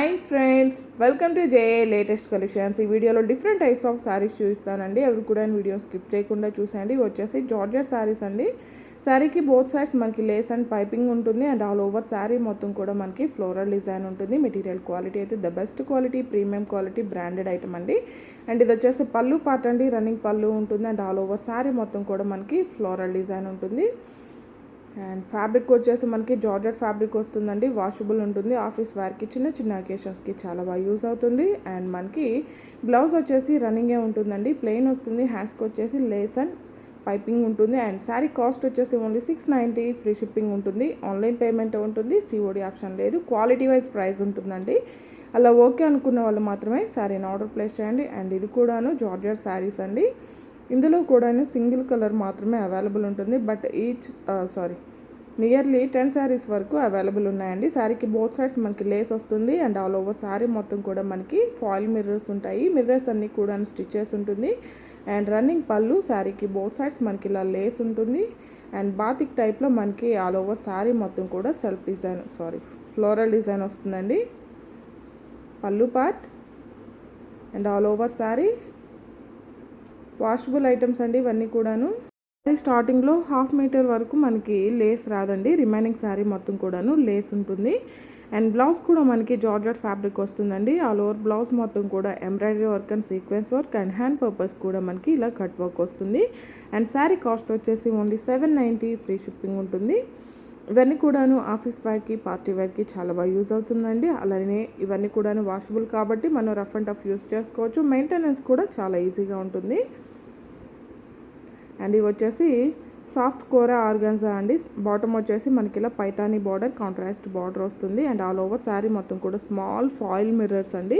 Hi friends, welcome to J A latest collections. ఈ వీడియోలో different types of saris చూపిస్తానండి. ఎవరు కూడా వీడియో స్కిప్ చేయకుండా చూసేయండి. వచ్చేసి జార్జెట్ శారీస్ అండి. శారీకి బోత్ సైడ్స్ మనకి లేస్ అండ్ పైపింగ్ ఉంటుంది అండ్ ఆల్ ఓవర్ శారీ మొత్తం కూడా మనకి ఫ్లోరల్ డిజైన్ ఉంటుంది. మెటీరియల్ క్వాలిటీ అయితే the best quality, premium quality, branded item అండి. అండ్ ఇది వచ్చేసి పళ్ళు పార్ట్ అండి. రన్నింగ్ పళ్ళు ఉంటుంది అండ్ ఆల్ ఓవర్ శారీ మొత్తం కూడా మనకి ఫ్లోరల్ డిజైన్ ఉంటుంది. అండ్ ఫ్యాబ్రిక్ వచ్చేసి మనకి జార్జెట్ ఫ్యాబ్రిక్ వస్తుందండి. వాషబుల్ ఉంటుంది. ఆఫీస్ వేర్కి చిన్న చిన్న అకేషన్స్కి చాలా బాగా యూజ్ అవుతుంది. అండ్ మనకి బ్లౌజ్ వచ్చేసి రన్నింగే ఉంటుందండి. ప్లెయిన్ వస్తుంది. హ్యాండ్స్కి వచ్చేసి లేస్ అండ్ పైపింగ్ ఉంటుంది. అండ్ శారీ కాస్ట్ వచ్చేసి ఓన్లీ 690, ఫ్రీ షిప్పింగ్ ఉంటుంది. ఆన్లైన్ పేమెంట్ ఉంటుంది. సిఓడి ఆప్షన్ లేదు. క్వాలిటీ వైజ్ ప్రైస్ ఉంటుందండి. అలా ఓకే అనుకున్న వాళ్ళు మాత్రమే శారీని ఆర్డర్ ప్లేస్ చేయండి. అండ్ ఇది కూడాను జార్జెట్ శారీస్ అండి. ఇందులో కూడాను సింగిల్ కలర్ మాత్రమే అవైలబుల్ ఉంటుంది. బట్ నియర్లీ 10 శారీస్ వరకు అవైలబుల్ ఉన్నాయండి. శారీకి బోత్ సైడ్స్ మనకి లేస్ వస్తుంది అండ్ ఆల్ ఓవర్ శారీ మొత్తం కూడా మనకి ఫాయిల్ మిర్రర్స్ ఉంటాయి. మిర్రర్స్ అన్నీ కూడా స్టిచెస్ ఉంటుంది. అండ్ రన్నింగ్ పళ్ళు, శారీకి బోత్ సైడ్స్ మనకి ఇలా లేస్ ఉంటుంది. అండ్ బాతిక్ టైప్లో మనకి ఆల్ ఓవర్ శారీ మొత్తం కూడా ఫ్లోరల్ డిజైన్ వస్తుందండి. పళ్ళు part and all over sari washable items అండి ఇవన్నీ కూడాను. స్టార్టింగ్లో 1/2 మీటర్ వరకు మనకి లేస్ రాదండి. రిమైనింగ్ శారీ మొత్తం కూడాను లేస్ ఉంటుంది. అండ్ బ్లౌజ్ కూడా మనకి జార్జెట్ ఫ్యాబ్రిక్ వస్తుందండి. ఆల్ ఓవర్ బ్లౌజ్ మొత్తం కూడా embroidery work and sequence work and hand purpose కూడా మనకి ఇలా కట్ వర్క్ వస్తుంది. అండ్ శారీ కాస్ట్ వచ్చేసి ఓన్లీ 790, ఫ్రీ షిప్పింగ్ ఉంటుంది. ఇవన్నీ కూడాను ఆఫీస్ వేర్కి, పార్టీ వేర్కి చాలా బాగా యూజ్ అవుతుందండి. అలానే ఇవన్నీ కూడాను వాషబుల్ కాబట్టి మనం రఫ్ అండ్ టఫ్ యూజ్ చేసుకోవచ్చు. మెయింటెనెన్స్ కూడా చాలా ఈజీగా ఉంటుంది. అండ్ ఇవి వచ్చేసి సాఫ్ట్ కోరా ఆర్గాన్జా అండి. బాటమ్ వచ్చేసి మనకి ఇలా పైతానీ బార్డర్, కాంట్రాస్ట్ బార్డర్ వస్తుంది. అండ్ ఆల్ ఓవర్ శారీ మొత్తం కూడా స్మాల్ ఫాయిల్ మిర్రర్స్ అండి.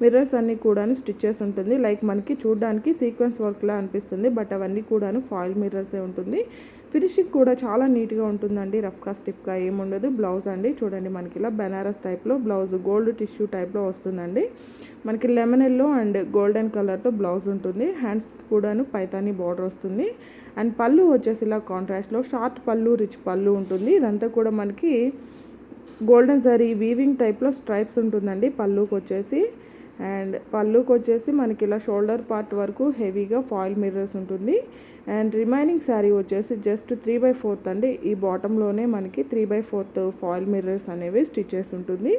మిర్రర్స్ అన్నీ కూడా స్టిచెస్ ఉంటుంది. లైక్ మనకి చూడడానికి సీక్వెన్స్ వర్క్లా అనిపిస్తుంది, బట్ అవన్నీ కూడాను ఫాయిల్ మిర్రర్సే ఉంటుంది. ఫినిషింగ్ కూడా చాలా నీట్గా ఉంటుందండి. రఫ్గా స్టిఫ్గా ఏముండదు. బ్లౌజ్ అండి చూడండి మనకి ఇలా బెనారస్ టైప్లో బ్లౌజ్, గోల్డ్ టిష్యూ టైప్లో వస్తుందండి. మనకి లెమన్ ఎల్లో అండ్ గోల్డెన్ కలర్తో బ్లౌజ్ ఉంటుంది. హ్యాండ్స్ కూడాను పైతానీ బార్డర్ వస్తుంది. అండ్ పళ్ళు వచ్చేసి ఇలా కాంట్రాస్ట్లో షార్ట్ పళ్ళు, రిచ్ పళ్ళు ఉంటుంది. ఇదంతా కూడా మనకి గోల్డెన్ జరీ వీవింగ్ టైప్లో స్ట్రైప్స్ ఉంటుందండి పళ్ళుకి వచ్చేసి. అండ్ పళ్ళుకి వచ్చేసి మనకి ఇలా షోల్డర్ పార్ట్ వరకు హెవీగా ఫాయిల్ మిర్రర్స్ ఉంటుంది. అండ్ రిమైనింగ్ శారీ వచ్చేసి జస్ట్ 3/4 అండి. ఈ బాటంలోనే మనకి 3/4 ఫాయిల్ మిర్రర్స్ అనేవి స్టిచెస్ ఉంటుంది.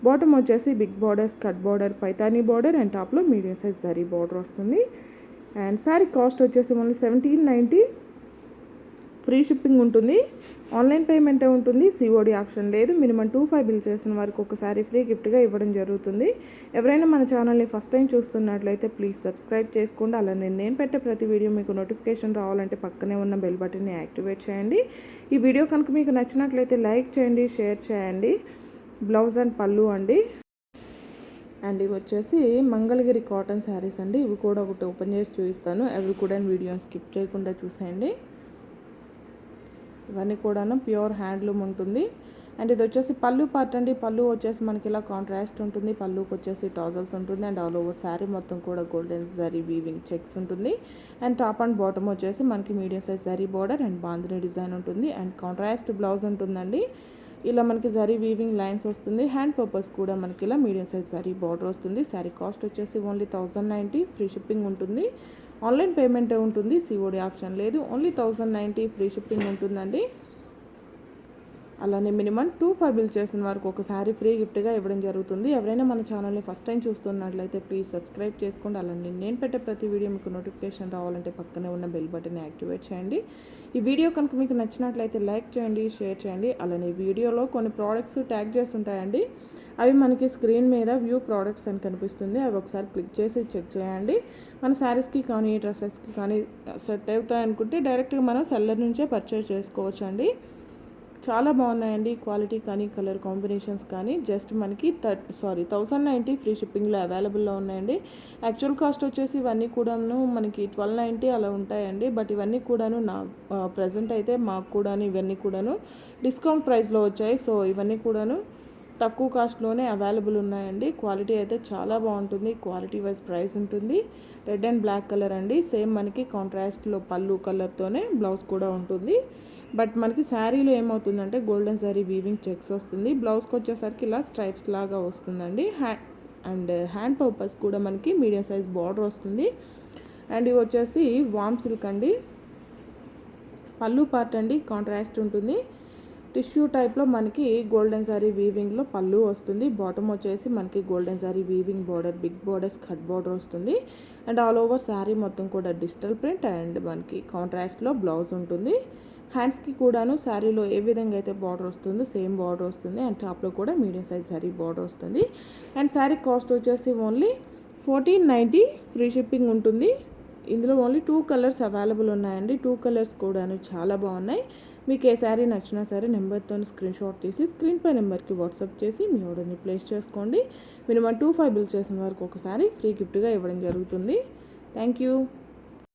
బాటమ్ వచ్చేసి బిగ్ బార్డర్, స్కట్ బార్డర్, పైతానీ బార్డర్ అండ్ టాప్లో మీడియం సైజ్ జరీ బార్డర్ వస్తుంది. అండ్ శారీ కాస్ట్ వచ్చేసి ఓన్లీ 1790, ఫ్రీ షిప్పింగ్ ఉంటుంది. ఆన్లైన్ పేమెంటే ఉంటుంది. సిఓడి ఆప్షన్ లేదు. మినిమం 25 బిల్ చేసిన వారికి ఒకసారి ఫ్రీ గిఫ్ట్గా ఇవ్వడం జరుగుతుంది. ఎవరైనా మన ఛానల్ని ఫస్ట్ టైం చూస్తున్నట్లయితే ప్లీజ్ సబ్స్క్రైబ్ చేసుకోండి. అలానే నేను పెట్టే ప్రతి వీడియో మీకు నోటిఫికేషన్ రావాలంటే పక్కనే ఉన్న బెల్ బటన్ని యాక్టివేట్ చేయండి. ఈ వీడియో కనుక మీకు నచ్చినట్లయితే లైక్ చేయండి, షేర్ చేయండి. బ్లౌజ్ అండ్ పళ్ళు అండి. అండ్ ఇవి వచ్చేసి మంగళగిరి కాటన్ శారీస్ అండి. ఇవి కూడా ఒకటి ఓపెన్ చేసి చూపిస్తాను. అవి కూడా వీడియోని స్కిప్ చేయకుండా చూసేయండి. ఇవన్నీ కూడా ప్యూర్ హ్యాండ్లూమ్ ఉంటుంది. అండ్ ఇది వచ్చేసి పళ్ళు పార్ట్ అండి. పళ్ళు వచ్చేసి మనకి ఇలా కాంట్రాస్ట్ ఉంటుంది. పళ్ళుకి వచ్చేసి టాజల్స్ ఉంటుంది. అండ్ ఆల్ ఓవర్ శారీ మొత్తం కూడా గోల్డెన్ జరీ వీవింగ్ చెక్స్ ఉంటుంది. అండ్ టాప్ అండ్ బాటమ్ వచ్చేసి మనకి medium size zari border and bandhani design ఉంటుంది. అండ్ కాంట్రాస్ట్ బ్లౌజ్ ఉంటుందండి. ఇలా మనకి జరీ వీవింగ్ లైన్స్ వస్తుంది. హ్యాండ్ పర్పస్ కూడా మనకి ఇలా మీడియం సైజ్ జరీ బార్డర్ వస్తుంది. శారీ కాస్ట్ వచ్చేసి ఓన్లీ 1090, ఫ్రీ షిప్పింగ్ ఉంటుంది. ఆన్లైన్ పేమెంటే ఉంటుంది. సిఓడి ఆప్షన్ లేదు. ఓన్లీ 1090, ఫ్రీ షిప్పింగ్ ఉంటుందండి. అలానే మినిమం 25 బిల్ చేసిన వారికి ఒకసారి ఫ్రీ గిఫ్ట్గా ఇవ్వడం జరుగుతుంది. ఎవరైనా మన ఛానల్ని ఫస్ట్ టైం చూస్తున్నట్లయితే ప్లీజ్ సబ్స్క్రైబ్ చేసుకోండి. అలానే నేను పెట్టే ప్రతి వీడియో మీకు నోటిఫికేషన్ రావాలంటే పక్కనే ఉన్న బెల్ బటన్ని యాక్టివేట్ చేయండి. ఈ వీడియో కనుక మీకు నచ్చినట్లయితే లైక్ చేయండి, షేర్ చేయండి. అలానే వీడియోలో కొన్ని ప్రోడక్ట్స్ ట్యాగ్ చేసి ఉంటాయండి. అవి మనకి స్క్రీన్ మీద వ్యూ ప్రోడక్ట్స్ అని కనిపిస్తుంది. అవి ఒకసారి క్లిక్ చేసి చెక్ చేయండి. మన శారీస్కి కానీ డ్రెస్సెస్కి కానీ సెట్ అవుతాయి అనుకుంటే డైరెక్ట్గా మనం సెల్లర్ నుంచే పర్చేస్ చేసుకోవచ్చు అండి. చాలా బాగున్నాయండి. క్వాలిటీ కానీ కలర్ కాంబినేషన్స్ కానీ జస్ట్ మనకి 1090, ఫ్రీ షిప్పింగ్లో అవైలబుల్లో ఉన్నాయండి. యాక్చువల్ కాస్ట్ వచ్చేసి ఇవన్నీ కూడాను మనకి 1290 అలా ఉంటాయండి. బట్ ఇవన్నీ కూడాను ప్రజెంట్ అయితే మాకు కూడాను ఇవన్నీ కూడాను డిస్కౌంట్ ప్రైస్లో వచ్చాయి. సో ఇవన్నీ కూడాను తక్కువ కాస్ట్లోనే అవైలబుల్ ఉన్నాయండి. క్వాలిటీ అయితే చాలా బాగుంటుంది. క్వాలిటీ వైజ్ ప్రైస్ ఉంటుంది. రెడ్ అండ్ బ్లాక్ కలర్ అండి. సేమ్ మనకి కాంట్రాస్ట్లో పళ్ళు కలర్తోనే బ్లౌజ్ కూడా ఉంటుంది. బట్ మనకి శారీలో ఏమవుతుందంటే గోల్డెన్ శారీ వీవింగ్ చెక్స్ వస్తుంది. బ్లౌజ్కి వచ్చేసరికి ఇలా స్ట్రైప్స్ లాగా వస్తుందండి. అండ్ హ్యాండ్ పర్పస్ కూడా మనకి మీడియం సైజ్ బార్డర్ వస్తుంది. అండ్ ఇవి వచ్చేసి వామ్ సిల్క్ అండి. పళ్ళు పార్ట్ అండి కాంట్రాస్ట్ ఉంటుంది. టిష్యూ టైప్లో మనకి గోల్డెన్ శారీ వీవింగ్లో పళ్ళు వస్తుంది. బాటమ్ వచ్చేసి మనకి golden sari weaving border, big border, cut border వస్తుంది. అండ్ ఆల్ ఓవర్ శారీ మొత్తం కూడా డిజిటల్ ప్రింట్ అండ్ మనకి కాంట్రాస్ట్లో బ్లౌజ్ ఉంటుంది. హ్యాండ్స్కి కూడాను శారీలో ఏ విధంగా అయితే బార్డర్ వస్తుందో సేమ్ బార్డర్ వస్తుంది. అండ్ టాప్లో కూడా మీడియం సైజ్ శారీ బార్డర్ వస్తుంది. అండ్ శారీ కాస్ట్ వచ్చేసి ఓన్లీ 1490 ఫ్రీ షిప్పింగ్ ఉంటుంది. ఇందులో ఓన్లీ 2 కలర్స్ అవైలబుల్ ఉన్నాయండి. 2 కలర్స్ కూడాను చాలా బాగున్నాయి. మీకు ఏ శారీ నచ్చినా సరే నెంబర్తో స్క్రీన్ షాట్ తీసి స్క్రీన్ పై నెంబర్కి వాట్సాప్ చేసి మీ ఆర్డర్ని ప్లేస్ చేసుకోండి. మినిమం 25 బిల్ చేసిన వరకు ఒకసారి ఫ్రీ గిఫ్ట్గా ఇవ్వడం జరుగుతుంది. Thank you.